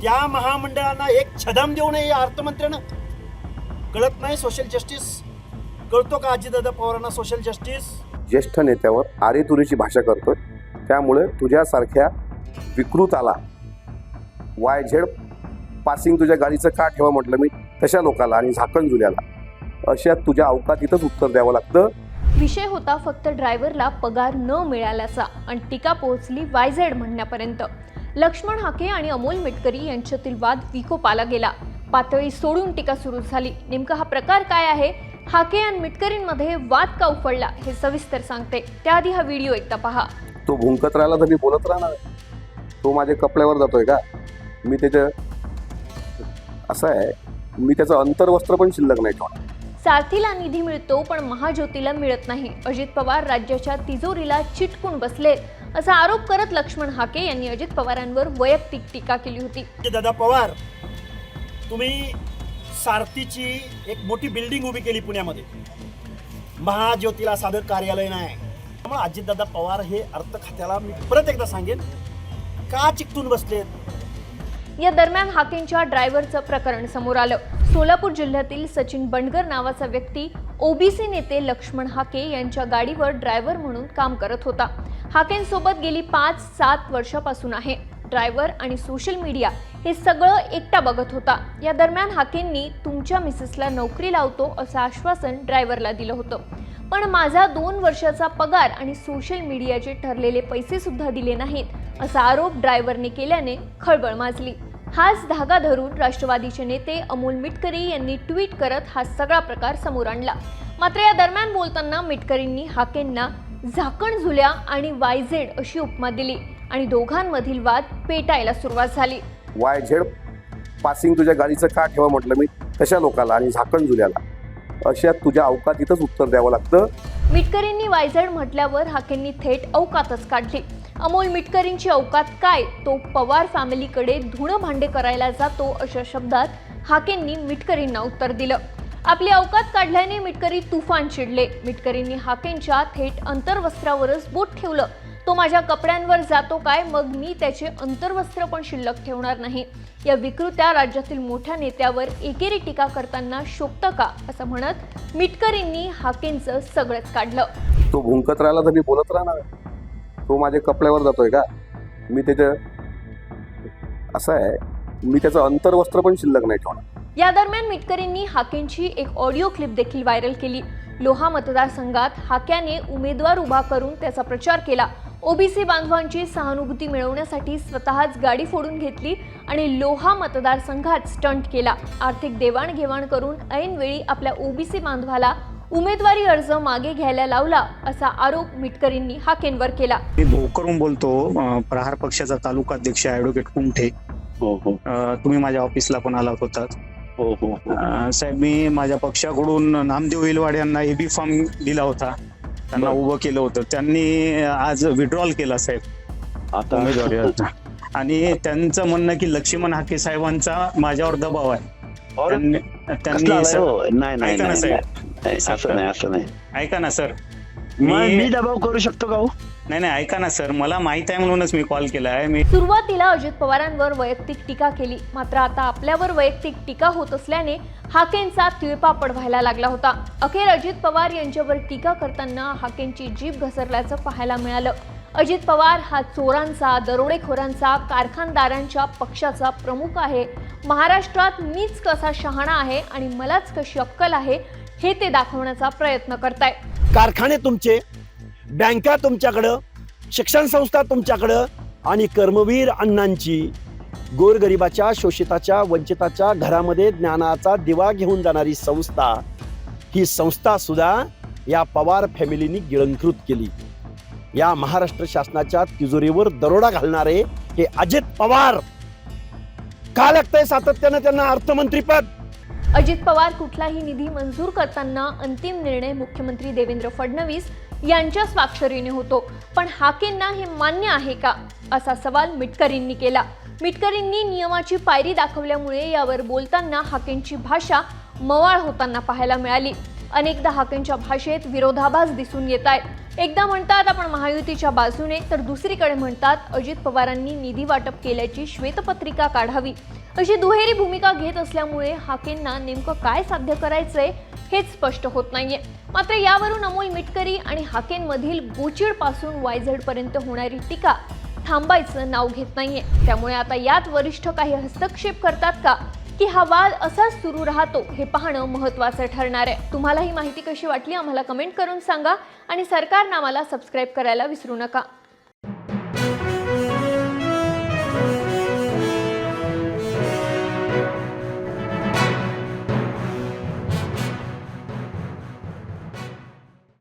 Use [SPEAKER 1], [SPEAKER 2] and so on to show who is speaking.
[SPEAKER 1] त्या महामंडळांना एक छदम देऊ नये या अर्थमंत्र्यानं कळत नाही सोशल जस्टिस कळतो का अजितदादा पवारांना सोशल जस्टिस?
[SPEAKER 2] ज्येष्ठ नेत्यावर आरेतुरीची भाषा करतोय, त्यामुळे तुझ्यासारख्या विकृताला YZ पासिंग तुझ्या गाडीचं का ठेवा म्हटलं मी तशा लोकाला आणि झाकण जुल्याला अशा तुझ्या अवकातीतच उत्तर द्यावं लागतं.
[SPEAKER 3] विषय होता फक्त ड्रायव्हरला पगार न मिळाल्याचा आणि टीका पोहोचली YZ म्हणण्यापर्यंत. लक्ष्मण हाके आणि अमोल मिटकरी यांच्यातील वाद विकोपाला गेला. पातळी सोडून टीका सुरू झाली. नेमका हा प्रकार काय आहे? हाके आणि मिटकरींमध्ये वाद का उफडला हे सविस्तर सांगते. त्याआधी हा व्हिडिओ एकदा पहा.
[SPEAKER 2] तो भुंकत राहिला तर मी बोलत राहणार. तो माझ्या कपड्यावर जातोय का? मी त्याचं असं आहे, मी त्याचं अंतर्वस्त्र पण शिल्लक नाही ठेवणार.
[SPEAKER 3] सारथीला निधी मिळतो पण महाज्योतीला मिळत नाही. अजित पवार राज्याच्या तिजोरीला चिटकून बसलेत असा आरोप करत लक्ष्मण हाके यांनी अजित पवारांवर वैयक्तिक टीका केली होती.
[SPEAKER 1] दादा पवार, तुम्ही सारथीची एक मोठी बिल्डिंग उभी केली पुण्यामध्ये, महाज्योतीला साधं कार्यालय नाही. त्यामुळे अजितदादा पवार हे अर्थ खात्याला मी परत एकदा सांगेन का चिकटून बसलेत.
[SPEAKER 3] या दरम्यान हाकेंच्या ड्रायव्हरचं प्रकरण समोर आलं. सोलापूर जिल्ह्यातील सचिन बंडगर नावाचा व्यक्ती ओबीसी नेते लक्ष्मण हाके यांच्या गाडीवर ड्रायव्हर म्हणून काम करत होता. हाकेंसोबत गेली 5-7 वर्षापासून आहे. ड्रायव्हर आणि सोशल मीडिया हे सगळं एकटा बघत होता. या दरम्यान हाकेंनी तुमच्या मिसेसला नोकरी लावतो असं आश्वासन ड्रायव्हरला दिलं होतं, पण माझा 2 वर्षाचा पगार आणि सोशल मीडियाचे ठरलेले पैसे सुद्धा दिले नाहीत असा आरोप ड्रायव्हरने केल्याने खळबळ माजली. हाच धागा धरून राष्ट्रवादीचे नेते अमोल मिटकरी यांनी ट्विट करत हा सगळा प्रकार समोर आणला. मात्र या दरम्यान बोलताना मिटकरींनी हाकेंना झाकण झुल्या आणि YZ अशी उपमा दिली आणि दोघांमधील वाद पेटायला सुरुवात झाली.
[SPEAKER 2] YZ पासिंग तुझ्या गाडीचं का ठेवा म्हटलं मी तशा लोकाला आणि झाकण जुल्याला अशा तुझ्या अवकातीतच उत्तर द्यावं लागतं.
[SPEAKER 3] मिटकरींनी YZ म्हटल्यावर हाकेंनी थेट अवकातच काढली. अमोल मिटकरींची अवकात काय? तो पवार फॅमिलीकडे धुणं भांडे करायला जातो अशा शब्दात हाकेंनी मिटकरींना उत्तर दिलं. आपली अवकात काढल्याने मिटकरी तुफान चिडले. मिटकरींनी हाकेंच्या थेट अंतर्वस्त्रावरच बोट ठेवलं. तो माझ्या कपड्यांवर जातो काय? मग मी त्याचे अंतर्वस्त्र पण शिल्लक ठेवणार नाही. या विकृत्या राज्यातील मोठ्या नेत्यावर एकेरी टीका करताना शोभतं का असं म्हणत मिटकरींनी हाकेंचं सगळंच काढलं.
[SPEAKER 2] तो भुंकत राहिला तर मी बोलत राहणार. तो माझ्या कपड्यावर जातोय का? मी त्याचं असं आहे, मी त्याचं अंतर्वस्त्र पण शिल्लक नाही ठेवणार.
[SPEAKER 3] या दरम्यान मिटकरींनी हाकेंची एक ऑडिओ क्लिप देखील व्हायरल केली. लोहा मतदारसंघात हाक्याने उमेदवार उभा करून त्याचा प्रचार केला. ओबीसी बांधवांची सहानुभूती मिळवण्यासाठी स्वतःच गाडी फोडून घेतली आणि लोहा मतदारसंघात स्टंट केला. आर्थिक देवाणघेवाण करून ऐनवेळी आपल्या ओबीसी बांधवाला उमेदवारी अर्ज मागे घ्यायला लावला असा आरोप मिटकरींनी हाकेंवर केला.
[SPEAKER 4] मी भोकरून बोलतो, प्रहार पक्षाचा तालुका अध्यक्ष ॲडव्होकेट कुंठे. तुम्ही माझ्या ऑफिसला पण आला होतात. साहेब, मी माझ्या पक्षाकडून नामदेव इलवाड यांना एबी फॉर्म दिला होता, त्यांना उभं केलं होतं. त्यांनी आज विड्रॉल केला साहेब आता उमेदवारी अर्ज. आणि त्यांचं म्हणणं की लक्ष्मण हाके साहेबांचा माझ्यावर दबाव आहे. ऐका ना सर,
[SPEAKER 5] मी दबाव करू शकतो का?
[SPEAKER 4] नाही ऐका ना सर, मला माहित आहे म्हणूनच मी कॉल केला आहे. मी
[SPEAKER 3] सुरुवातीला अजित पवारांवर वैयक्तिक टीका केली, मात्र आता आपल्यावर वैयक्तिक टीका होत असल्याने हाकेंचा तिळपापड व्हायला लागला होता. अखेर अजित पवार यांच्यावर टीका करताना हाकेंची जीभ घसरल्याचं पाहायला मिळालं. अजित पवार हा चोरांचा, दरोडेखोरांचा, कारखानदारांच्या पक्षाचा प्रमुख आहे. महाराष्ट्रात मीच कसा शहाणा आहे आणि मलाच कशी अक्कल आहे हे ते दाखवण्याचा प्रयत्न करताय.
[SPEAKER 1] कारखाने तुमचे, बँका तुमच्याकडं, शिक्षण संस्था तुमच्याकडं आणि कर्मवीर अण्णांची गोरगरिबाच्या, शोषिताच्या, वंचिताच्या घरामध्ये ज्ञानाचा दिवा घेऊन जाणारी संस्था, ही संस्था सुद्धा या पवार फॅमिलीनी गिळंकृत केली. या महाराष्ट्र शासनाच्या तिजोरीवर दरोडा घालणारे हे अजित पवार. का लागतंय सातत्यानं त्यांना अर्थमंत्रीपद?
[SPEAKER 3] अजित पवार कुठलाही निधी मंजूर करताना अंतिम निर्णय मुख्यमंत्री देवेंद्र फडणवीस यांच्या स्वाक्षरीने होतो, पण हाकेंना हे मान्य आहे का असा सवाल मिटकरींनी केला. मिटकरींनी नियमाची पायरी दाखवल्यामुळे यावर बोलताना हाकेंची भाषा मवाळ होताना पाहायला मिळाली. अनेकदा हाकेंच्या भाषेत विरोधाभास दिसून येत आहेत. एकदा म्हणतात आपण महायुतीच्या बाजूने, तर दुसरीकडे म्हणतात अजित पवारांनी निधी वाटप केल्याची श्वेतपत्रिका काढावी, अशी दुहेरी भूमिका घेत असल्यामुळे हाकेंना नेमकं काय साध्य करायचंय हेच स्पष्ट होत नाहीये. मात्र यावरून अमोल मिटकरी आणि हाकेंमधील गोचिड पासून YZ पर्यंत होणारी टीका थांबायचं नाव घेत नाहीये. त्यामुळे आता यात वरिष्ठ काही हस्तक्षेप करतात का, की हा वाद असाच सुरू राहतो, हे पाहणं महत्त्वाचं ठरणार आहे. तुम्हाला ही माहिती कशी वाटली आम्हाला कमेंट करून सांगा आणि सरकारनामाला सबस्क्राईब करायला विसरू नका.